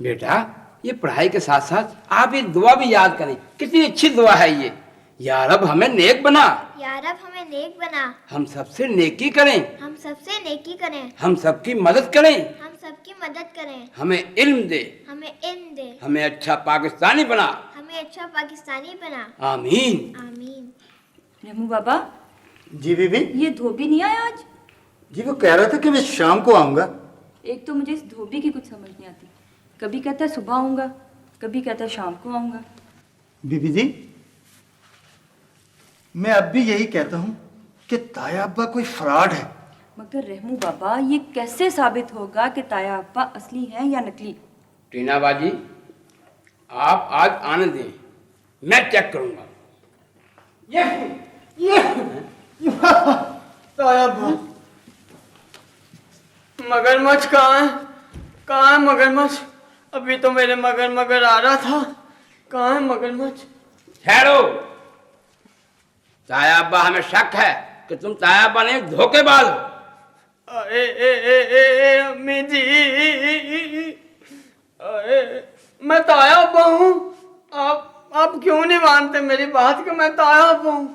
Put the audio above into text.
बेटा ये पढ़ाई के साथ साथ आप ये दुआ भी याद करें। कितनी अच्छी दुआ है ये। या रब हमें नेक बना, या रब हमें नेक बना, हम सबसे नेकी करें, हम सबसे नेकी करें, हम सबकी मदद करें, हम सबकी मदद करें, हमें इल्म दे, हमें इल्म दे, हमें अच्छा पाकिस्तानी बना, हमें अच्छा पाकिस्तानी बना। आमीन। आमीन। रेमू बाबा, जी बीबी। ये धोबी नहीं आया आज? जी वो कह रहा था कि मैं शाम को आऊँगा। एक तो मुझे इस धोबी की कुछ समझ नहीं आती। कभी कहता है सुबह आऊँगा, कभी कहता है शाम को आऊँगा। बीबी जी, मैं अब भी यही कहता हूँ कि ताया अब्बा कोई फ्रॉड है। मगर रहमू बाबा, ये कैसे साबित होगा कि ताया अब्बा असली हैं या नकली? टीना बाजी, आप आज आने दें, मैं चेक करूंगा। ताया अब्बा, मगरमच्छ कहाँ है? कहाँ है मगरमच्छ? अभी तो मेरे मगर आ रहा था। कहाँ है मगरमच्छ? ठहरो। ताया अब्बा हमें शक है कि तुम ताया अब्बा ने एक धोखेबाज हो। अम्मी जी, मैं ताया अब्बा हूँ। आप क्यों नहीं मानते मेरी बात कि मैं ताया अब्बा हूँ?